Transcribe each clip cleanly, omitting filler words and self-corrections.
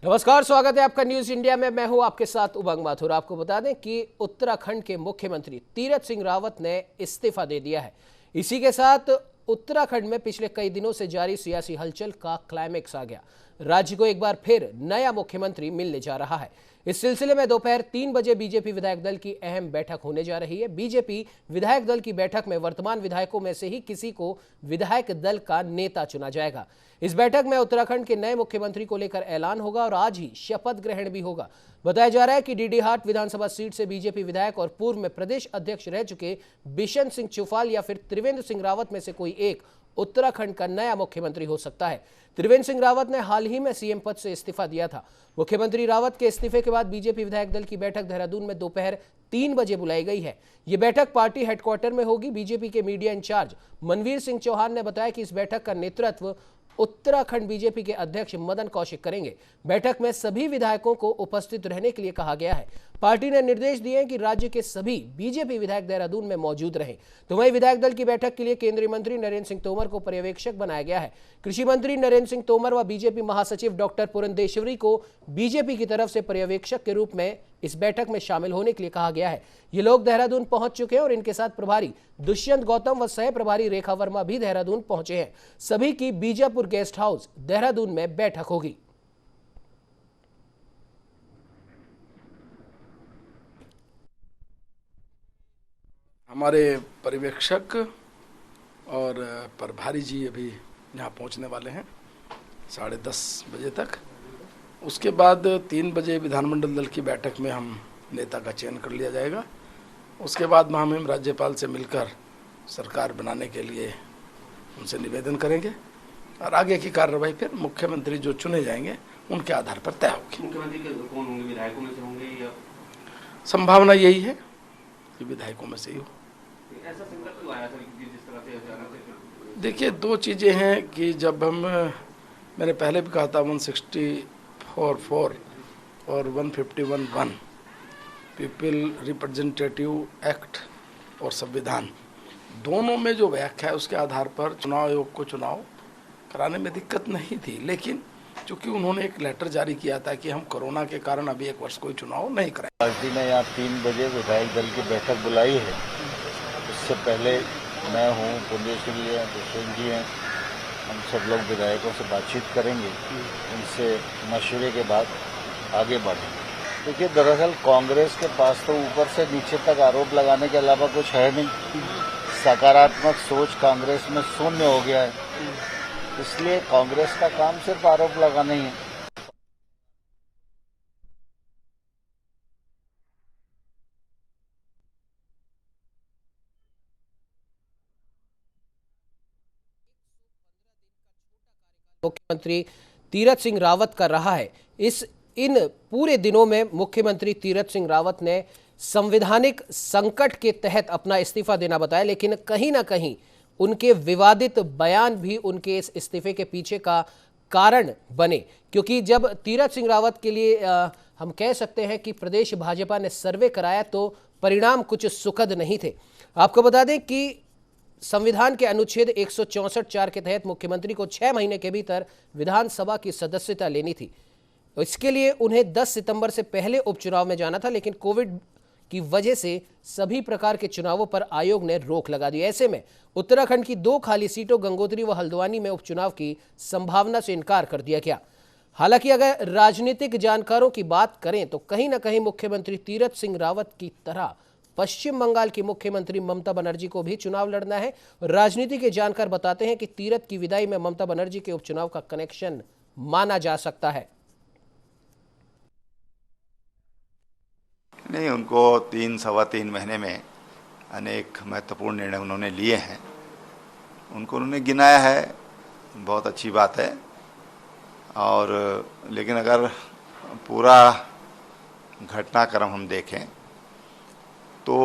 नमस्कार, स्वागत है आपका न्यूज इंडिया में। मैं हूं आपके साथ उमंग माथुर। आपको बता दें कि उत्तराखंड के मुख्यमंत्री तीरथ सिंह रावत ने इस्तीफा दे दिया है। इसी के साथ उत्तराखंड में पिछले कई दिनों से जारी सियासी हलचल का क्लाइमेक्स आ गया। राज्य को एक बार फिर नया मुख्यमंत्री मिलने जा रहा है। इस सिलसिले में दोपहर 3 बजे बीजेपी विधायक दल की अहम बैठक होने जा रही है। बीजेपी विधायक दल की बैठक में वर्तमान विधायकों में से ही किसी को विधायक दल का नेता चुना जाएगा। इस बैठक में उत्तराखंड के नए मुख्यमंत्री को लेकर ऐलान होगा और आज ही शपथ ग्रहण भी होगा। बताया जा रहा है कि डीडीहाट विधानसभा सीट से बीजेपी विधायक और पूर्व में प्रदेश अध्यक्ष रह चुके बिशन सिंह चुफाल या फिर त्रिवेंद्र सिंह रावत में से कोई एक उत्तराखंड का नया मुख्यमंत्री हो सकता है। त्रिवेंद्र सिंह रावत ने हाल ही में सीएम पद से इस्तीफा दिया था। मुख्यमंत्री रावत के इस्तीफे के बाद बीजेपी विधायक दल की बैठक देहरादून में दोपहर 3 बजे बुलाई गई है। यह बैठक पार्टी हेडक्वार्टर में होगी। बीजेपी के मीडिया इंचार्ज मनवीर सिंह चौहान ने बताया कि इस बैठक का नेतृत्व उत्तराखंड बीजेपी के अध्यक्ष मदन कौशिक करेंगे। बैठक में सभी विधायकों को उपस्थित रहने के लिए कहा गया है। पार्टी ने निर्देश दिए हैं कि राज्य के सभी बीजेपी विधायक देहरादून में मौजूद रहें। तो वहीं विधायक दल की बैठक के लिए केंद्रीय मंत्री नरेंद्र सिंह तोमर को पर्यवेक्षक बनाया गया है। कृषि मंत्री नरेंद्र सिंह तोमर व बीजेपी महासचिव डॉक्टर पुरंदेश्वरी को बीजेपी की तरफ से पर्यवेक्षक के रूप में इस बैठक में शामिल होने के लिए कहा गया है। ये लोग देहरादून पहुंच चुके हैं और इनके साथ प्रभारी दुष्यंत गौतम व सह प्रभारी रेखा वर्मा भी देहरादून पहुंचे हैं। सभी की बीजापुर गेस्ट हाउस देहरादून में बैठक होगी। हमारे पर्यवेक्षक और प्रभारी जी अभी यहाँ पहुँचने वाले हैं 10:30 बजे तक। उसके बाद 3 बजे विधानमंडल दल की बैठक में हम नेता का चयन कर लिया जाएगा। उसके बाद में हम राज्यपाल से मिलकर सरकार बनाने के लिए उनसे निवेदन करेंगे और आगे की कार्रवाई फिर मुख्यमंत्री जो चुने जाएंगे उनके आधार पर तय होगी। मुख्यमंत्री कौन होंगे? विधायकों में से होंगे या? संभावना यही है कि विधायकों में से ही हो। ऐसा संकट क्यों आया सर, जिस तरह से अचानक? देखिए, 2 चीज़ें हैं कि जब मैंने पहले भी कहा था 164(4) और 151(1) पीपल रिप्रेजेंटेटिव एक्ट और संविधान, दोनों में जो व्याख्या है उसके आधार पर चुनाव आयोग को चुनाव कराने में दिक्कत नहीं थी। लेकिन चूंकि उन्होंने एक लेटर जारी किया था कि हम कोरोना के कारण अभी 1 वर्ष कोई चुनाव नहीं कराएंगे। पार्टी ने यहाँ 3 बजे विधायक दल की बैठक बुलाई है। इससे पहले मैं हूँ, पुंडेश्वरी है, दुष्यंत जी हैं, हम सब लोग विधायकों से बातचीत करेंगे, उनसे मशवरे के बाद आगे बढ़ेंगे। देखिए, दरअसल कांग्रेस के पास तो ऊपर से नीचे तक आरोप लगाने के अलावा कुछ है नहीं। सकारात्मक सोच कांग्रेस में शून्य हो गया है, इसलिए कांग्रेस का काम सिर्फ आरोप लगाना ही है। मुख्यमंत्री तीरथ सिंह रावत का रहा है। इन पूरे दिनों में मुख्यमंत्री तीरथ सिंह रावत ने संवैधानिक संकट के तहत अपना इस्तीफा देना बताया, लेकिन कहीं ना कहीं उनके विवादित बयान भी उनके इस इस्तीफे के पीछे का कारण बने। क्योंकि जब तीरथ सिंह रावत के लिए हम कह सकते हैं कि प्रदेश भाजपा ने सर्वे कराया तो परिणाम कुछ सुखद नहीं थे। आपको बता दें कि संविधान के अनुच्छेद 164(4) के तहत मुख्यमंत्री को 6 महीने के भीतर विधानसभा की सदस्यता लेनी थी। इसके लिए उन्हें 10 सितंबर से पहले उपचुनाव में जाना था, लेकिन कोविड की वजह से सभी प्रकार के चुनावों पर आयोग ने रोक लगा दी। ऐसे में उत्तराखंड की 2 खाली सीटों गंगोत्री व हल्द्वानी में उपचुनाव की संभावना से इनकार कर दिया गया। हालांकि अगर राजनीतिक जानकारों की बात करें तो कहीं ना कहीं मुख्यमंत्री तीरथ सिंह रावत की तरह पश्चिम बंगाल की मुख्यमंत्री ममता बनर्जी को भी चुनाव लड़ना है। राजनीति के जानकार बताते हैं कि तीरथ की विदाई में ममता बनर्जी के उपचुनाव का कनेक्शन माना जा सकता है। नहीं, उनको 3-3.25 महीने में अनेक महत्वपूर्ण निर्णय उन्होंने लिए हैं, उनको उन्होंने गिनाया है, बहुत अच्छी बात है। और लेकिन अगर पूरा घटनाक्रम हम देखें तो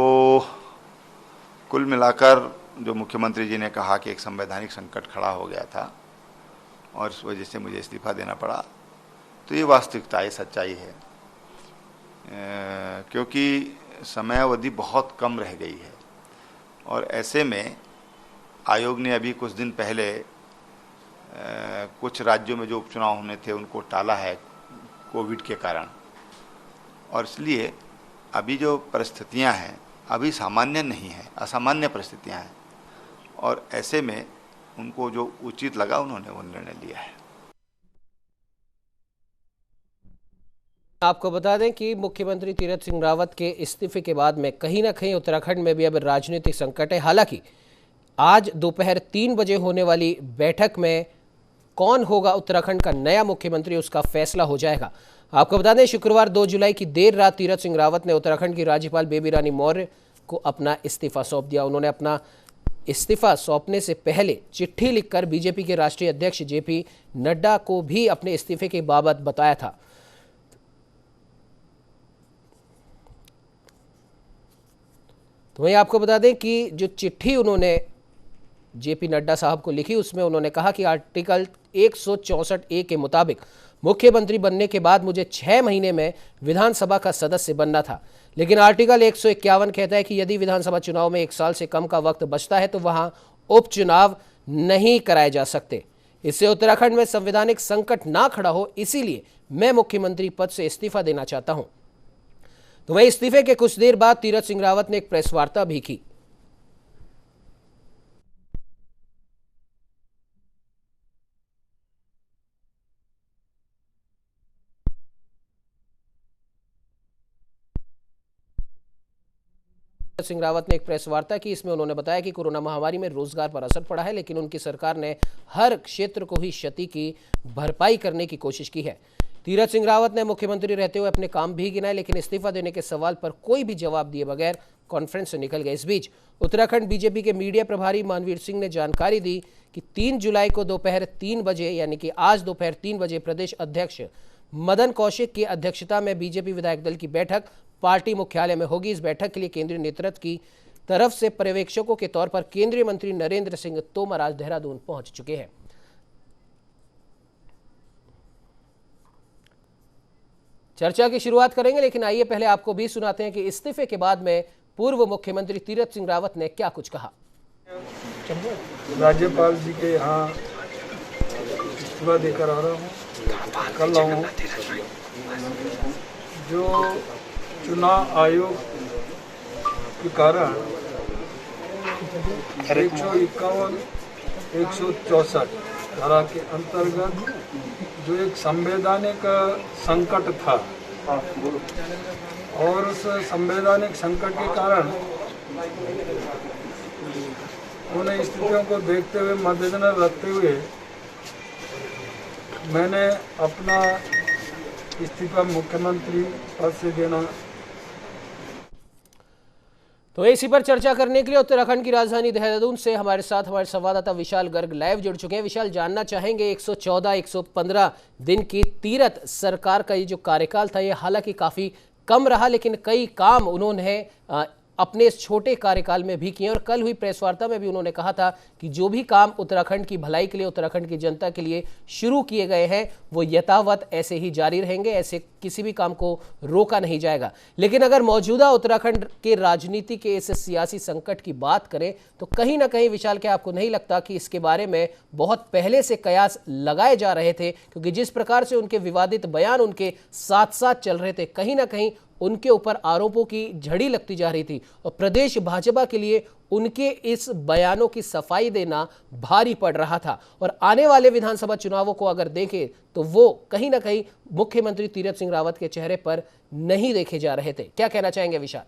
कुल मिलाकर जो मुख्यमंत्री जी ने कहा कि एक संवैधानिक संकट खड़ा हो गया था और इस वजह से मुझे इस्तीफा देना पड़ा, तो ये वास्तविकता है, सच्चाई है। क्योंकि समय अवधि बहुत कम रह गई है और ऐसे में आयोग ने अभी कुछ दिन पहले कुछ राज्यों में जो उपचुनाव होने थे उनको टाला है कोविड के कारण, और इसलिए अभी जो परिस्थितियां हैं अभी सामान्य नहीं है, असामान्य परिस्थितियां हैं, और ऐसे में उनको जो उचित लगा उन्होंने वो निर्णय लिया है। आपको बता दें कि मुख्यमंत्री तीरथ सिंह रावत के इस्तीफे के बाद में कहीं ना कहीं उत्तराखंड में भी अब राजनीतिक संकट है। हालांकि आज दोपहर 3 बजे होने वाली बैठक में कौन होगा उत्तराखंड का नया मुख्यमंत्री, उसका फैसला हो जाएगा। आपको बता दें शुक्रवार 2 जुलाई की देर रात तीरथ सिंह रावत ने उत्तराखंड की राज्यपाल बेबी रानी मौर्य को अपना इस्तीफा सौंप दिया। उन्होंने अपना इस्तीफा सौंपने से पहले चिट्ठी लिखकर बीजेपी के राष्ट्रीय अध्यक्ष जेपी नड्डा को भी अपने इस्तीफे के बाबत बताया था। तो वहीं आपको बता दें कि जो चिट्ठी उन्होंने जेपी नड्डा साहब को लिखी उसमें उन्होंने कहा कि आर्टिकल 164A के मुताबिक मुख्यमंत्री बनने के बाद मुझे 6 महीने में विधानसभा का सदस्य बनना था, लेकिन आर्टिकल 151 कहता है कि यदि विधानसभा चुनाव में 1 साल से कम का वक्त बचता है तो वहां उपचुनाव नहीं कराए जा सकते। इससे उत्तराखंड में संवैधानिक संकट ना खड़ा हो, इसीलिए मैं मुख्यमंत्री पद से इस्तीफा देना चाहता हूं। तो वहीं इस्तीफे के कुछ देर बाद तीरथ सिंह रावत ने एक प्रेस वार्ता भी की। सिंह रावत ने एक प्रेस वार्ता की, इसमें उन्होंने बताया कि कोरोना महामारी में रोजगार पर असर पड़ा है, लेकिन उनकी सरकार ने हर क्षेत्र को ही क्षति की भरपाई करने की कोशिश की है। तीरथ सिंह रावत ने मुख्यमंत्री रहते हुए अपने काम भी गिनाए, लेकिन इस्तीफा देने के सवाल पर कोई भी जवाब दिए बगैर कॉन्फ्रेंस से निकल गए। इस बीच उत्तराखंड बीजेपी के मीडिया प्रभारी मानवीर सिंह ने जानकारी दी कि 3 जुलाई को दोपहर 3 बजे यानी कि आज दोपहर 3 बजे प्रदेश अध्यक्ष मदन कौशिक की अध्यक्षता में बीजेपी विधायक दल की बैठक पार्टी मुख्यालय में होगी। इस बैठक के लिए केंद्रीय नेतृत्व की तरफ से पर्यवेक्षकों के तौर पर केंद्रीय मंत्री नरेंद्र सिंह तोमर आज देहरादून पहुंच चुके हैं। चर्चा की शुरुआत करेंगे, लेकिन आइए पहले आपको भी सुनाते हैं कि इस्तीफे के बाद में पूर्व मुख्यमंत्री तीरथ सिंह रावत ने क्या कुछ कहा। राज्यपाल जी के यहाँ इस्तीफा देकर आ रहा हूँ, कल आऊँ। जो चुनाव आयोग के कारण 151, 164 धारा के अंतर्गत जो एक संवैधानिक संकट था, और उस संवैधानिक संकट के कारण उन स्थितियों को देखते हुए, मद्देनजर रखते हुए मैंने अपना इस्तीफा मुख्यमंत्री पद से देना। तो इसी पर चर्चा करने के लिए उत्तराखंड की राजधानी देहरादून से हमारे साथ हमारे संवाददाता विशाल गर्ग लाइव जुड़ चुके हैं। विशाल, जानना चाहेंगे 114-115 दिन की तीरथ सरकार का ये जो कार्यकाल था, ये हालांकि काफी कम रहा, लेकिन कई काम उन्होंने अपने इस छोटे कार्यकाल में भी किए, और कल हुई प्रेस वार्ता में भी उन्होंने कहा था कि जो भी काम उत्तराखंड की भलाई के लिए, उत्तराखंड की जनता के लिए शुरू किए गए हैं वो यथावत ऐसे ही जारी रहेंगे, ऐसे किसी भी काम को रोका नहीं जाएगा। लेकिन अगर मौजूदा उत्तराखंड के राजनीति के इस सियासी संकट की बात करें तो कहीं ना कहीं विशाल, क्या आपको नहीं लगता कि इसके बारे में बहुत पहले से कयास लगाए जा रहे थे? क्योंकि जिस प्रकार से उनके विवादित बयान उनके साथ साथ चल रहे थे, कहीं ना कहीं उनके ऊपर आरोपों की झड़ी लगती जा रही थी, और प्रदेश भाजपा के लिए उनके इस बयानों की सफाई देना भारी पड़ रहा था। और आने वाले विधानसभा चुनावों को अगर देखें तो वो कहीं ना कहीं मुख्यमंत्री तीरथ सिंह रावत के चेहरे पर नहीं देखे जा रहे थे। क्या कहना चाहेंगे विशाल?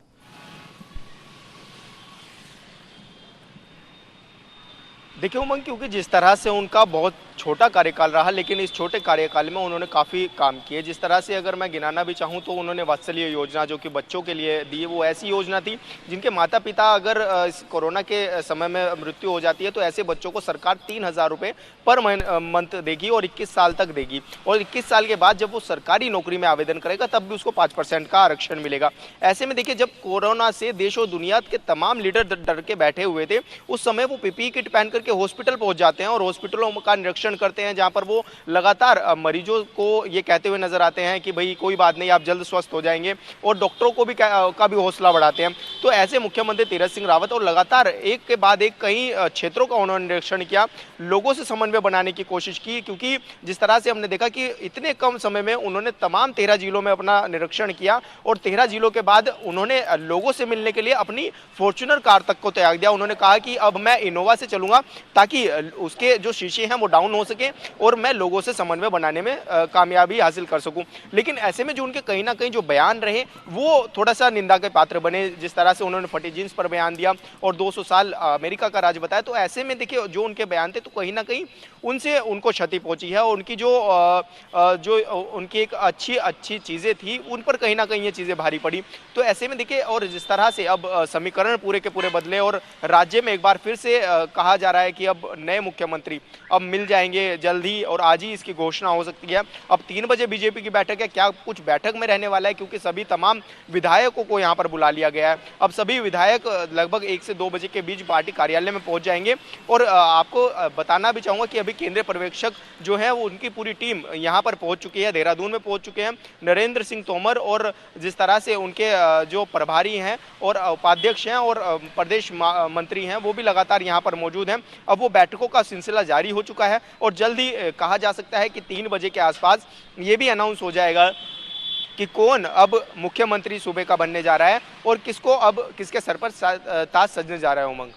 देखिए उमंग, क्योंकि जिस तरह से उनका बहुत छोटा कार्यकाल रहा, लेकिन इस छोटे कार्यकाल में उन्होंने काफ़ी काम किए। जिस तरह से अगर मैं गिनाना भी चाहूँ तो उन्होंने वात्सल्य योजना जो कि बच्चों के लिए दी, वो ऐसी योजना थी जिनके माता पिता अगर इस कोरोना के समय में मृत्यु हो जाती है तो ऐसे बच्चों को सरकार 3,000 रुपये पर मंथ देगी और 21 साल तक देगी। और 21 साल के बाद जब वो सरकारी नौकरी में आवेदन करेगा तब भी उसको 5% का आरक्षण मिलेगा। ऐसे में देखिए, जब कोरोना से देश और दुनिया के तमाम लीडर डर के बैठे हुए थे, उस समय वो PPE किट पहन करके हॉस्पिटल पहुंच जाते हैं और हॉस्पिटलों का निरीक्षण निरीक्षण करते हैं, जहां पर वो लगातार मरीजों को ये कहते हुए नजर आते हैं कि भाई कोई बात नहीं, आप जल्द स्वस्थ हो जाएंगे, और डॉक्टरों को भी का भी हौसला बढ़ाते हैं। तो ऐसे मुख्यमंत्री तीरथ सिंह रावत और लगातार एक के बाद एक कई क्षेत्रों का उन्होंने निरीक्षण किया, लोगों से समन्वय बनाने की कोशिश की, क्योंकि जिस तरह से हमने देखा कि इतने कम समय में उन्होंने तमाम 13 जिलों में अपना निरीक्षण किया, और 13 जिलों के बाद उन्होंने लोगों से मिलने के लिए अपनी फॉर्च्यूनर कार तक को त्याग दिया। उन्होंने कहा कि अब मैं इनोवा से चलूंगा ताकि उसके जो शीशे हैं वो डाउन हो सके और मैं लोगों से समन्वय बनाने में कामयाबी हासिल कर सकूं। लेकिन ऐसे में जो उनके कहीं ना कहीं जो बयान रहे वो थोड़ा सा निंदा के पात्र बने, जिस तरह से उन्होंने फटी जींस पर बयान दिया और 200 साल अमेरिका का राज बताया। तो ऐसे में देखिए जो उनके बयान थे तो कहीं ना कहीं उनसे उनको क्षति पहुंची है, और उनकी जो उनकी एक अच्छी चीज़ें थी उन पर कहीं ना कहीं ये चीज़ें भारी पड़ी। तो ऐसे में देखिए, और जिस तरह से अब समीकरण पूरे के पूरे बदले और राज्य में एक बार फिर से कहा जा रहा है कि अब नए मुख्यमंत्री अब मिल जाएंगे जल्द ही, और आज ही इसकी घोषणा हो सकती है। अब 3 बजे बीजेपी की बैठक है, क्या कुछ बैठक में रहने वाला है, क्योंकि सभी तमाम विधायकों को यहाँ पर बुला लिया गया है। अब सभी विधायक लगभग 1 से 2 बजे के बीच पार्टी कार्यालय में पहुंच जाएंगे। और आपको बताना भी चाहूँगा कि अभी केंद्रीय पर्यवेक्षक जो है वो उनकी पूरी टीम यहाँ पर पहुँच चुकी है, देहरादून में पहुँच चुके हैं। नरेंद्र सिंह तोमर और जिस तरह से उनके जो प्रभारी हैं और उपाध्यक्ष हैं और प्रदेश मंत्री हैं वो भी लगातार यहाँ पर मौजूद हैं। अब वो बैठकों का सिलसिला जारी हो चुका है, और जल्द ही कहा जा सकता है कि 3 बजे के आसपास ये भी अनाउंस हो जाएगा कि कौन अब मुख्यमंत्री सूबे का बनने जा रहा है और किसको अब किसके सर पर ताज सजने जा रहा है। उमंग,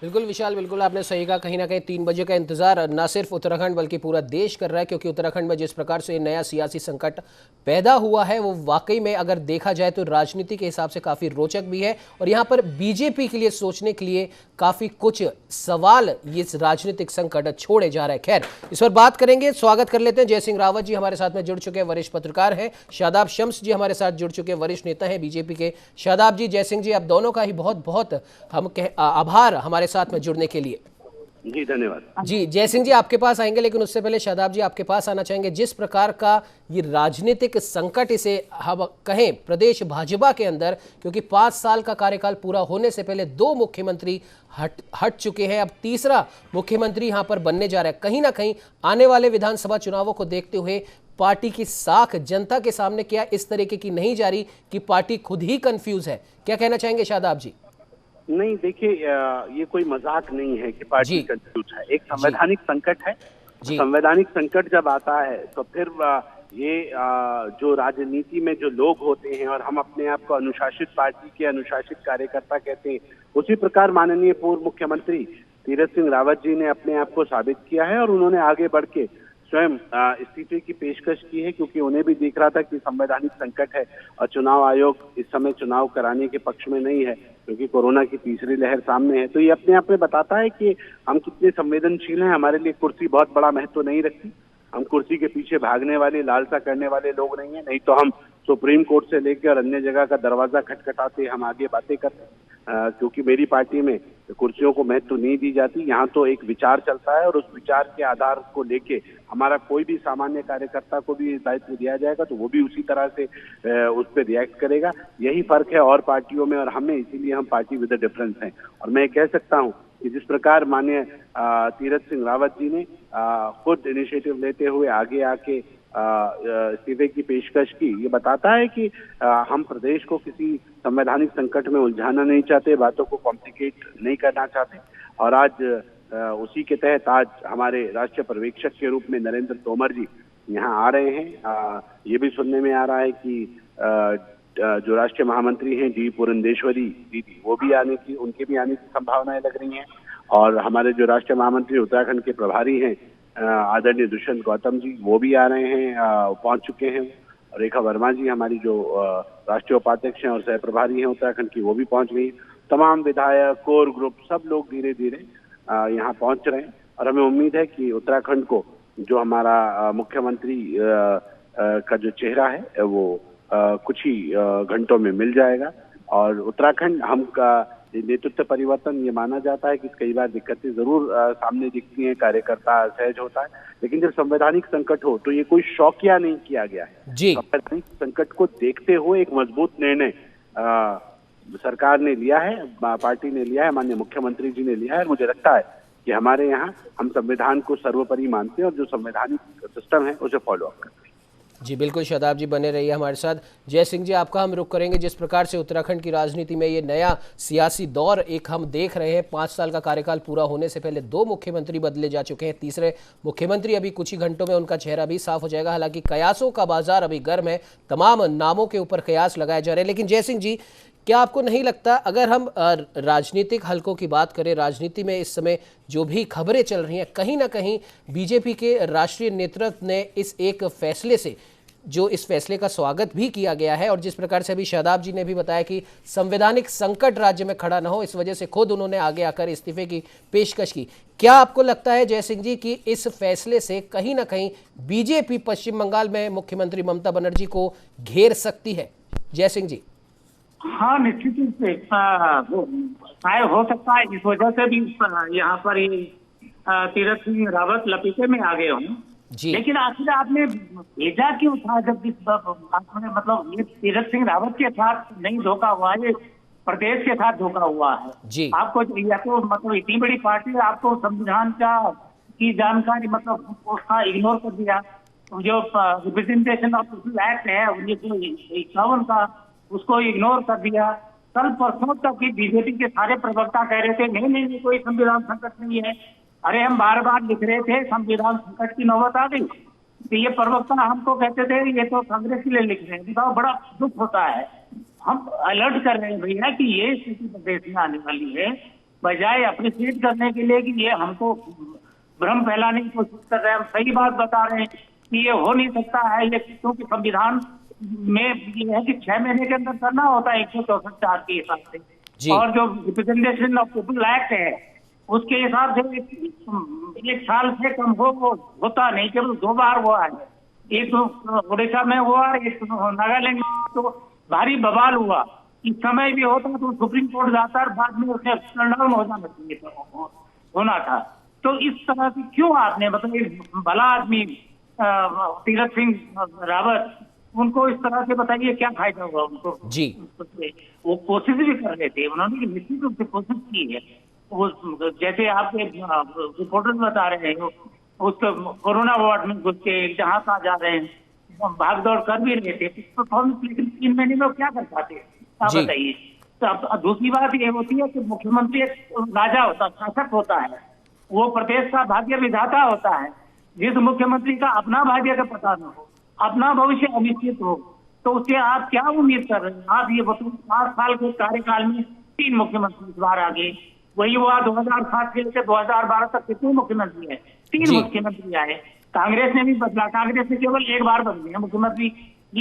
बिल्कुल विशाल, बिल्कुल आपने सही कहा। कहीं ना कहीं 3 बजे का इंतजार न सिर्फ उत्तराखंड बल्कि पूरा देश कर रहा है, क्योंकि उत्तराखंड में जिस प्रकार से नया सियासी संकट पैदा हुआ है वो वाकई में अगर देखा जाए तो राजनीति के हिसाब से काफ़ी रोचक भी है, और यहाँ पर बीजेपी के लिए सोचने के लिए काफ़ी कुछ सवाल ये राजनीतिक संकट छोड़े जा रहे हैं। खैर, इस पर बात करेंगे। स्वागत कर लेते हैं जय सिंह रावत जी हमारे साथ में जुड़ चुके हैं, वरिष्ठ पत्रकार हैं। शादाब शम्स जी हमारे साथ जुड़ चुके हैं, वरिष्ठ नेता हैं बीजेपी के। शादाब जी, जय सिंह जी, आप दोनों का ही बहुत बहुत हम आभार हमारे साथ में जुड़ने के लिए। जी धन्यवाद। जी, जय सिंह जी आपके पास आएंगे, लेकिन उससे पहले शादाब जी आपके पास आना चाहेंगे। जिस प्रकार का ये राजनीतिक संकट इसे हम कहें प्रदेश भाजपा के अंदर, क्योंकि 5 साल का कार्यकाल पूरा होने से पहले 2 मुख्यमंत्री हट चुके हैं, अब तीसरा मुख्यमंत्री यहाँ पर बनने जा रहा है। कहीं ना कहीं आने वाले विधानसभा चुनावों को देखते हुए पार्टी की साख जनता के सामने क्या इस तरीके की नहीं जा रही कि पार्टी खुद ही कंफ्यूज है? क्या कहना चाहेंगे शादाब जी? नहीं, देखिए ये कोई मजाक नहीं है कि पार्टी कंफ्यूज है, एक संवैधानिक संकट है। संवैधानिक संकट जब आता है तो फिर ये जो राजनीति में जो लोग होते हैं और हम अपने आप को अनुशासित पार्टी के अनुशासित कार्यकर्ता कहते हैं, उसी प्रकार माननीय पूर्व मुख्यमंत्री तीरथ सिंह रावत जी ने अपने आप को साबित किया है, और उन्होंने आगे बढ़ के स्वयं इस्तीफे की पेशकश की है, क्योंकि उन्हें भी दिख रहा था कि संवैधानिक संकट है और चुनाव आयोग इस समय चुनाव कराने के पक्ष में नहीं है, क्योंकि कोरोना की तीसरी लहर सामने है। तो ये अपने आप में बताता है कि हम कितने संवेदनशील हैं। हमारे लिए कुर्सी बहुत बड़ा महत्व नहीं रखती, हम कुर्सी के पीछे भागने वाले लालसा करने वाले लोग नहीं है, नहीं तो हम सुप्रीम कोर्ट से लेकर अन्य जगह का दरवाजा खटखटाते हम आगे बातें करते। क्योंकि मेरी पार्टी में कुर्सियों को महत्व नहीं दी जाती, यहाँ तो एक विचार चलता है और उस विचार के आधार को लेके हमारा कोई भी सामान्य कार्यकर्ता को भी दायित्व दिया जाएगा तो वो भी उसी तरह से उस पर रिएक्ट करेगा। यही फर्क है और पार्टियों में और हमें, इसीलिए हम पार्टी विद द डिफरेंस हैं। और मैं कह सकता हूँ कि जिस प्रकार माननीय तीरथ सिंह रावत जी ने खुद इनिशिएटिव लेते हुए आगे आके इस्तीफे की पेशकश की, ये बताता है कि हम प्रदेश को किसी संवैधानिक संकट में उलझाना नहीं चाहते, बातों को कॉम्प्लिकेट नहीं करना चाहते। और आज उसी के तहत आज हमारे राष्ट्रीय पर्यवेक्षक के रूप में नरेंद्र तोमर जी यहाँ आ रहे हैं। ये भी सुनने में आ रहा है कि जो राष्ट्रीय महामंत्री हैं डी पुरंदेश्वरी दीदी, वो भी उनके भी आने की संभावनाएं लग रही हैं। और हमारे जो राष्ट्रीय महामंत्री उत्तराखंड के प्रभारी हैं आदरणीय दुष्यंत गौतम जी, वो भी आ रहे हैं, पहुंच चुके हैं। रेखा वर्मा जी हमारी जो राष्ट्रीय उपाध्यक्ष हैं और सह प्रभारी हैं उत्तराखंड की, वो भी पहुंच गई। तमाम विधायक, कोर ग्रुप, सब लोग धीरे धीरे यहाँ पहुंच रहे हैं। और हमें उम्मीद है कि उत्तराखंड को जो हमारा मुख्यमंत्री का जो चेहरा है वो कुछ ही घंटों में मिल जाएगा। और उत्तराखंड हमका नेतृत्व परिवर्तन ये माना जाता है कि कई बार दिक्कतें जरूर सामने दिखती हैं, कार्यकर्ता असहज होता है, लेकिन जब संवैधानिक संकट हो तो ये कोई शौकिया नहीं किया गया है। संवैधानिक संकट को देखते हुए एक मजबूत निर्णय सरकार ने लिया है, पार्टी ने लिया है, माननीय मुख्यमंत्री जी ने लिया है। मुझे लगता है कि हमारे यहाँ हम संविधान को सर्वोपरि मानते हैं और जो संवैधानिक सिस्टम है उसे फॉलो अप करते हैं। जी बिल्कुल, शादाब जी बने रहिए हमारे साथ। जय सिंह जी, आपका हम रुख करेंगे। जिस प्रकार से उत्तराखंड की राजनीति में ये नया सियासी दौर एक हम देख रहे हैं, 5 साल का कार्यकाल पूरा होने से पहले 2 मुख्यमंत्री बदले जा चुके हैं, तीसरे मुख्यमंत्री अभी कुछ ही घंटों में उनका चेहरा भी साफ हो जाएगा। हालांकि कयासों का बाजार अभी गर्म है, तमाम नामों के ऊपर कयास लगाए जा रहे हैं। लेकिन जय सिंह जी, क्या आपको नहीं लगता, अगर हम राजनीतिक हलकों की बात करें, राजनीति में इस समय जो भी खबरें चल रही हैं, कहीं ना कहीं बीजेपी के राष्ट्रीय नेतृत्व ने इस एक फैसले से, जो इस फैसले का स्वागत भी किया गया है, और जिस प्रकार से अभी शादाब जी ने भी बताया कि संवैधानिक संकट राज्य में खड़ा न हो, इस वजह से खुद उन्होंने आगे आकर इस्तीफे की पेशकश की, क्या आपको लगता है जय सिंह जी कि इस फैसले से कहीं ना कहीं बीजेपी पश्चिम बंगाल में मुख्यमंत्री ममता बनर्जी को घेर सकती है? जय सिंह जी। हाँ, निश्चित रूप से शायद हो सकता है इस वजह से भी यहाँ पर तीरथ सिंह रावत लपेटे में आ गए हों। लेकिन आखिर आपने भेजा क्यों था? जब आपने मतलब ये तीरथ सिंह रावत के साथ नहीं धोखा हुआ, ये प्रदेश के साथ धोखा हुआ है जी। आपको या तो मतलब इतनी बड़ी पार्टी है, आपको संविधान की जानकारी मतलब उसका इग्नोर कर दिया। जो रिप्रेजेंटेशन ऑफ पीपल एक्ट है 1951 का, उसको इग्नोर कर दिया। कल परसों तक की बीजेपी के सारे प्रवक्ता कह रहे थे नहीं कोई संविधान संकट नहीं है। अरे हम बार बार लिख रहे थे संविधान संकट की नौबत आ गई, तो ये प्रवक्ता हमको कहते थे ये तो कांग्रेस के लिए लिख रहे हैं। बताओ, बड़ा दुख होता है। हम अलर्ट कर रहे हैं भैया कि ये स्थिति प्रदेश में आने वाली है, बजाय अप्रिशिएट करने के लिए कि ये हमको भ्रम फैलाने की कोशिश कर रहे हैं। हम सही बात बता रहे हैं कि ये हो नहीं सकता है, ये क्योंकि संविधान में ये है कि 6 महीने के अंदर करना होता है 164 के हिसाब से, और जो रिप्रेजेंटेशन ऑफ पीपल एक्ट है उसके हिसाब से 1 साल से कम वो होता नहीं, केवल 2 बार हुआ है। एक तो उड़ीसा में हुआ, एक नागालैंड में। तो भारी बवाल हुआ। इस समय भी होता तो सुप्रीम कोर्ट जाता और बाद में उसे टर्नडाउन हो जाना चाहिए होना था। तो इस तरह से क्यों आपने मतलब भला आदमी तीरथ सिंह रावत, उनको इस तरह से बताइए क्या फायदा हुआ उनको जी। वो कोशिश भी कर रहे थे, उन्होंने निश्चित रूप से कोशिश की है। वो जैसे आपके रिपोर्टर्स बता रहे हैं, उस कोरोना वार्ड में घुस के जहाँ कहाँ जा रहे हैं, भाग दौड़ कर भी रहे थे, लेकिन 3 महीने में क्या कर पाते आप बताइए। तो अब दूसरी बात ये होती है कि मुख्यमंत्री एक राजा होता है, शासक होता है, वो प्रदेश का भाग्य विधाता होता है। जिस मुख्यमंत्री का अपना भाग्य का पता न हो, अपना भविष्य अनिश्चित हो, तो उससे आप क्या उम्मीद कर रहे हैं? आप ये बताओ, 5 साल के कार्यकाल में 3 मुख्यमंत्री इस बार आ गए। वही हुआ 2007 से लेकर 2012 तक कितने मुख्यमंत्री है? 3 मुख्यमंत्री आए। कांग्रेस ने भी बदला, कांग्रेस ने केवल 1 बार बदले हैं मुख्यमंत्री।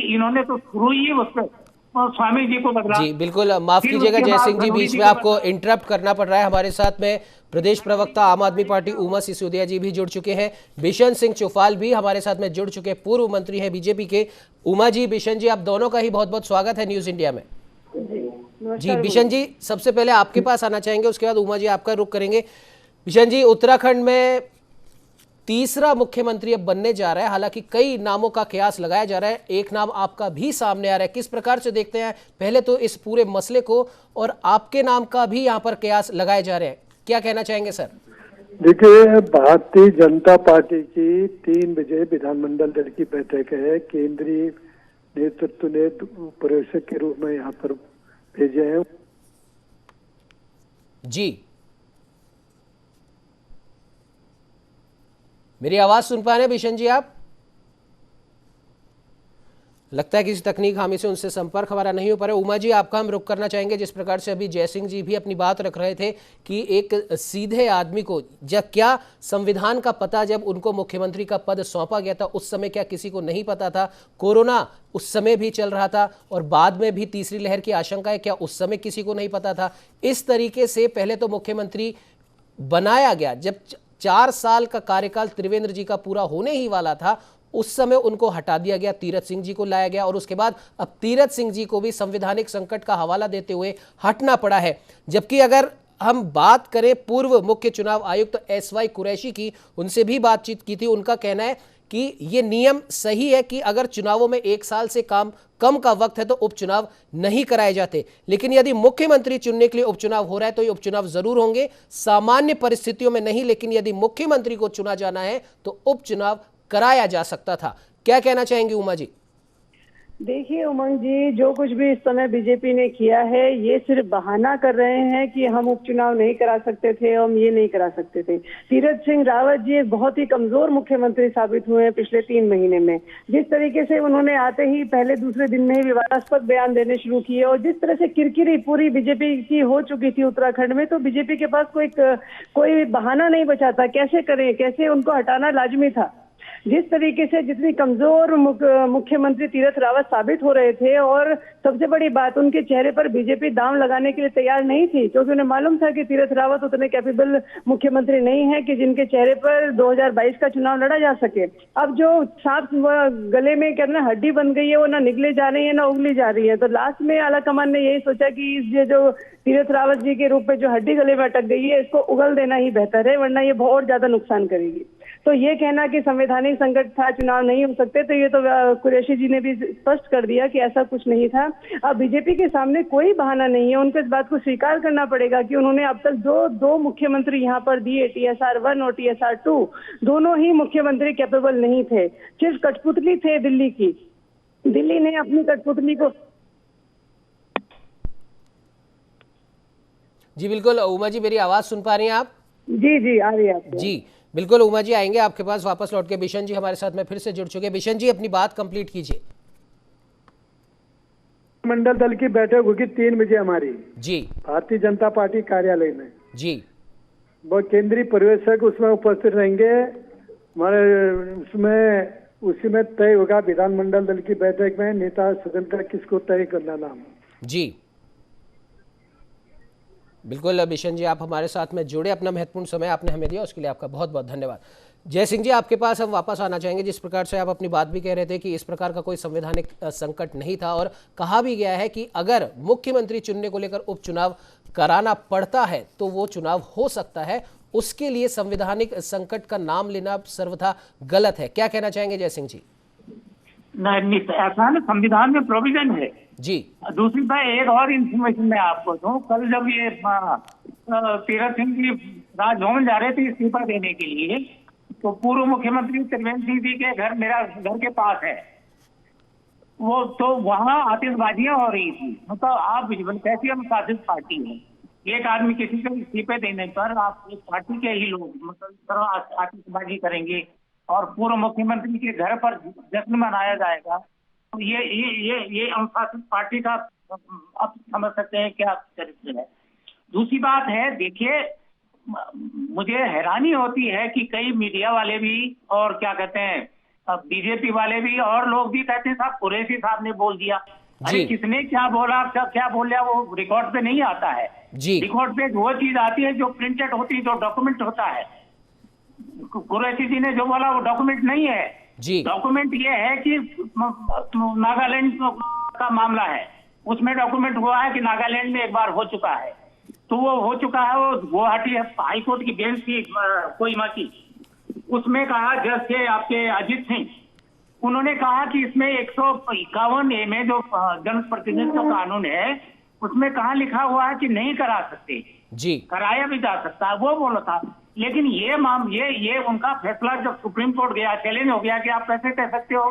इन्होंने तो शुरू ही उस पर स्वामी जी को बदला। जी बिल्कुल, माफ कीजिएगा जय सिंह जी, बीच में आपको इंटरप्ट करना पड़ रहा है। हमारे साथ में प्रदेश प्रवक्ता आम आदमी पार्टी उमा सिसोदिया जी भी जुड़ चुके हैं, बिशन सिंह चौफाल भी हमारे साथ में जुड़ चुके हैं, पूर्व मंत्री हैं बीजेपी के। उमा जी, बिशन जी, आप दोनों का ही बहुत बहुत स्वागत है न्यूज इंडिया में। जी बिशन जी, सबसे पहले आपके पास आना चाहेंगे, उसके बाद उमा जी आपका रुख करेंगे। बिशन जी, उत्तराखंड में तीसरा मुख्यमंत्री अब बनने जा रहा है, हालांकि कई नामों का कयास लगाया जा रहा है, एक नाम आपका भी सामने आ रहा है। किस प्रकार से देखते हैं पहले तो इस पूरे मसले को, और आपके नाम का भी यहाँ पर कयास लगाए जा रहे हैं, क्या कहना चाहेंगे सर? देखिए, भारतीय जनता पार्टी की 3 बजे विधानमंडल दल की बैठक है। केंद्रीय नेतृत्व ने पर्यवेक्षक के रूप में यहाँ पर भेजे हैं जी। मेरी आवाज सुन पा रहे हैं बिशन जी आप? लगता है किसी तकनीक खामी से उनसे संपर्क हमारा नहीं हो पा रहा। उमा जी, आपका हम रुख करना चाहेंगे। जिस प्रकार से अभी जय सिंह जी भी अपनी बात रख रहे थे कि एक सीधे आदमी को जब क्या संविधान का पता, जब उनको मुख्यमंत्री का पद सौंपा गया था उस समय क्या किसी को नहीं पता था? कोरोना उस समय भी चल रहा था और बाद में भी तीसरी लहर की आशंका है, क्या उस समय किसी को नहीं पता था? इस तरीके से पहले तो मुख्यमंत्री बनाया गया, जब 4 साल का कार्यकाल त्रिवेंद्र जी का पूरा होने ही वाला था उस समय उनको हटा दिया गया, तीरथ सिंह जी को लाया गया, और उसके बाद अब तीरथ सिंह जी को भी संवैधानिक संकट का हवाला देते हुए हटना पड़ा है। जबकि अगर हम बात करें पूर्व मुख्य चुनाव आयुक्त SY कुरैशी की, उनसे भी बातचीत की थी, उनका कहना है कि ये नियम सही है कि अगर चुनावों में 1 साल से कम का वक्त है तो उपचुनाव नहीं कराए जाते, लेकिन यदि मुख्यमंत्री चुनने के लिए उपचुनाव हो रहा है तो ये उपचुनाव जरूर होंगे, सामान्य परिस्थितियों में नहीं, लेकिन यदि मुख्यमंत्री को चुना जाना है तो उपचुनाव कराया जा सकता था। क्या कहना चाहेंगे उमा जी? देखिए उमंग जी, जो कुछ भी इस समय बीजेपी ने किया है ये सिर्फ बहाना कर रहे हैं कि हम उपचुनाव नहीं करा सकते थे, हम ये नहीं करा सकते थे। तीरथ सिंह रावत जी एक बहुत ही कमजोर मुख्यमंत्री साबित हुए हैं पिछले 3 महीने में। जिस तरीके से उन्होंने आते ही पहले दूसरे दिन में ही विवादास्पद बयान देने शुरू किए और जिस तरह से किरकिरी पूरी बीजेपी की हो चुकी थी उत्तराखंड में, तो बीजेपी के पास कोई बहाना नहीं बचा था। कैसे करें, कैसे उनको हटाना लाजमी था। जिस तरीके से जितनी कमजोर मुख्यमंत्री तीरथ रावत साबित हो रहे थे, और सबसे बड़ी बात उनके चेहरे पर बीजेपी दांव लगाने के लिए तैयार नहीं थी, क्योंकि उन्हें मालूम था कि तीरथ रावत उतने कैपेबल मुख्यमंत्री नहीं है कि जिनके चेहरे पर 2022 का चुनाव लड़ा जा सके। अब जो सांप गले में कहना हड्डी बन गई है, वो ना निकले जा रही है ना उगली जा रही है, तो लास्ट में आलाकमान ने यही सोचा कि इस जो तीरथ रावत जी के रूप में जो हड्डी गले में अटक गई है, इसको उगल देना ही बेहतर है, वरना ये बहुत ज्यादा नुकसान करेगी। तो ये कहना कि संवैधानिक संकट था, चुनाव नहीं हो सकते, तो ये तो कुरैशी जी ने भी स्पष्ट कर दिया कि ऐसा कुछ नहीं था। अब बीजेपी के सामने कोई बहाना नहीं है, उनको इस बात को स्वीकार करना पड़ेगा कि उन्होंने अब तक दो मुख्यमंत्री यहाँ पर दिए, TSR 1 और TSR 2, दोनों ही मुख्यमंत्री कैपेबल नहीं थे, सिर्फ कठपुतली थे दिल्ली की। दिल्ली ने अपनी कठपुतली को। जी बिल्कुल उमा जी, मेरी आवाज सुन पा रही हैं आप? जी आ रही है आपको। जी बिल्कुल उमा जी, आएंगे आपके पास वापस लौट के। बिशन जी हमारे साथ में फिर से जुड़ चुके हैं। बिशन जी अपनी बात कंप्लीट कीजिए। मंडल दल की बैठक होगी 3 बजे हमारी जी भारतीय जनता पार्टी कार्यालय में जी। वो केंद्रीय पर्यवेक्षक उसमें उपस्थित रहेंगे हमारे, उसी में तय होगा विधानमंडल दल की बैठक में नेता सदन का किसको तय करना नाम। जी बिल्कुल बिशन जी, आप हमारे साथ में जुड़े, अपना महत्वपूर्ण समय आपने हमें दिया, उसके लिए आपका बहुत बहुत धन्यवाद। जय सिंह जी, आपके पास हम वापस आना चाहेंगे। जिस प्रकार से आप अपनी बात भी कह रहे थे कि इस प्रकार का कोई संवैधानिक संकट नहीं था, और कहा भी गया है कि अगर मुख्यमंत्री चुनने को लेकर उपचुनाव कराना पड़ता है तो वो चुनाव हो सकता है, उसके लिए संवैधानिक संकट का नाम लेना सर्वथा गलत है। क्या कहना चाहेंगे जय सिंह जी? नहीं, ऐसा ना, संविधान में प्रोविजन है जी। दूसरी बात, एक और इंफॉर्मेशन मैं आपको दूं, कल जब ये तीरथ सिंह जी राजभवन जा रहे थे इस्तीफा देने के लिए, तो पूर्व मुख्यमंत्री त्रिवेंद्र सिंह जी के घर, मेरा घर के पास है वो, तो वहां आतिशबाजियां हो रही थी। मतलब आप कैसी अनुशासित पार्टी है, एक आदमी किसी को इस्तीफे देने पर आप एक पार्टी के ही लोग मतलब आतिशबाजी करेंगे और पूर्व मुख्यमंत्री के घर पर जश्न मनाया जाएगा, तो ये अनुशासित पार्टी का आप समझ सकते हैं क्या चरित्र है। दूसरी बात है, देखिए मुझे हैरानी होती है कि कई मीडिया वाले भी और क्या कहते हैं बीजेपी वाले भी और लोग भी कहते हैं साहब कुरैशी साहब ने बोल दिया। अरे किसने क्या बोला, क्या बोल लिया, वो रिकॉर्ड पे नहीं आता है जी। रिकॉर्ड पे वो चीज आती है जो प्रिंटेड होती है, जो डॉक्यूमेंट होता है। कुरैशी जी ने जो बोला वो डॉक्यूमेंट नहीं है जी। डॉक्यूमेंट ये है कि नागालैंड का मामला है, उसमें डॉक्यूमेंट हुआ है कि नागालैंड में एक बार हो चुका है, तो वो हो चुका है, वो गुवाहाटी हाईकोर्ट की बेंच थी कोहिमा की, उसमें कहा जज थे आपके अजीत सिंह, उन्होंने कहा कि इसमें 151A में जो जनप्रतिनिधित्व कानून है उसमें कहाँ लिखा हुआ है कि नहीं करा सकते जी, कराया भी जा सकता है, वो बोला था। लेकिन ये उनका फैसला जब सुप्रीम कोर्ट गया, चैलेंज हो गया कि आप कैसे कह सकते हो,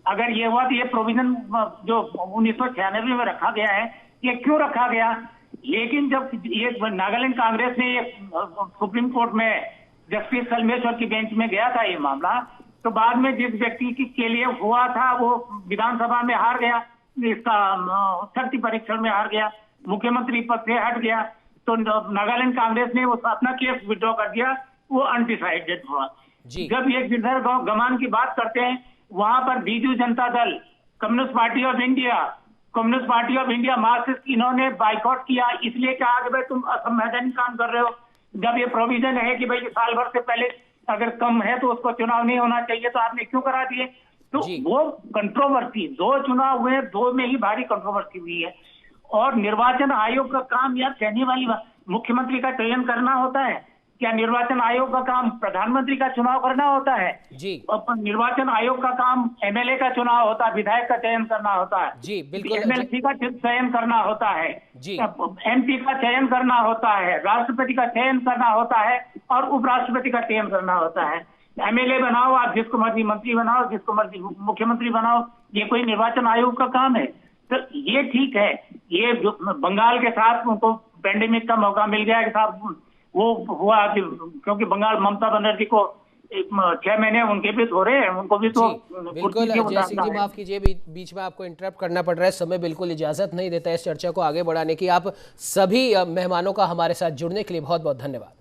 अगर ये हुआ तो ये प्रोविजन जो 1996 में रखा गया है ये क्यों रखा गया। लेकिन जब ये नागालैंड कांग्रेस ने ये सुप्रीम कोर्ट में जस्टिस कलमेश्वर की बेंच में गया था ये मामला, तो बाद में जिस व्यक्ति के लिए हुआ था वो विधानसभा में हार गया, इसका शक्ति परीक्षण में हार गया, मुख्यमंत्री पद से हट गया, तो नागालैंड कांग्रेस ने वो अपना केस विड्रॉ कर दिया, वो अनडिसाइडेड हुआ। जब ये गिरधर गमान की बात करते हैं, वहां पर Biju Janata Dal, communist party of India, Marxist, इन्होंने बाइकआउट किया, इसलिए कहा कि भाई तुम असंवैधानिक काम कर रहे हो। जब ये प्रोविजन है कि भाई साल भर से पहले अगर कम है तो उसको चुनाव नहीं होना चाहिए, तो आपने क्यों करा दिए। तो वो कंट्रोवर्सी, 2 चुनाव हुए, 2 में ही भारी कंट्रोवर्सी हुई है। और निर्वाचन आयोग का काम यार कहने वाली बात, मुख्यमंत्री का चयन करना होता है, क्या निर्वाचन आयोग का काम प्रधानमंत्री का चुनाव करना होता है? जी। और निर्वाचन आयोग का काम एमएलए का चुनाव होता है, विधायक का चयन करना होता है, जी बिल्कुल, एमएलसी का चयन करना होता है, जी एमपी का चयन करना होता है, राष्ट्रपति का चयन करना होता है और उपराष्ट्रपति का चयन करना होता है। एमएलए बनाओ, आप जिसको मर्जी मंत्री बनाओ, जिसको मर्जी मुख्यमंत्री बनाओ, ये कोई निर्वाचन आयोग का काम है? तो ये ठीक है, ये बंगाल के साथ उनको पेंडेमिक का मौका मिल गया कि साहब वो हुआ क्योंकि बंगाल ममता बनर्जी को 6 महीने उनके भी हो रहे हैं, उनको भी तो बिल्कुल। जय सिंह जी माफ कीजिए, बीच में आपको इंटरप्ट करना पड़ रहा है, समय बिल्कुल इजाजत नहीं देता है इस चर्चा को आगे बढ़ाने की। आप सभी मेहमानों का हमारे साथ जुड़ने के लिए बहुत बहुत धन्यवाद।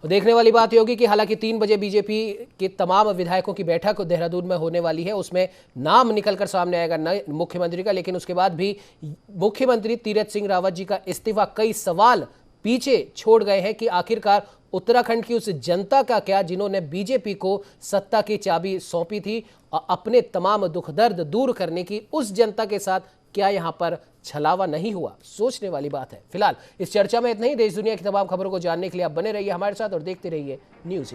तो देखने वाली बात ये होगी कि हालांकि 3 बजे बीजेपी के तमाम विधायकों की बैठक देहरादून में होने वाली है, उसमें नाम निकलकर सामने आएगा नए मुख्यमंत्री का, लेकिन उसके बाद भी मुख्यमंत्री तीरथ सिंह रावत जी का इस्तीफा कई सवाल पीछे छोड़ गए हैं कि आखिरकार उत्तराखंड की उस जनता का क्या जिन्होंने बीजेपी को सत्ता की चाबी सौंपी थी और अपने तमाम दुख दर्द दूर करने की उस जनता के साथ क्या यहां पर छलावा नहीं हुआ, सोचने वाली बात है। फिलहाल इस चर्चा में इतना ही। देश दुनिया की तमाम खबरों को जानने के लिए आप बने रहिए हमारे साथ और देखते रहिए न्यूज़ इंडिया।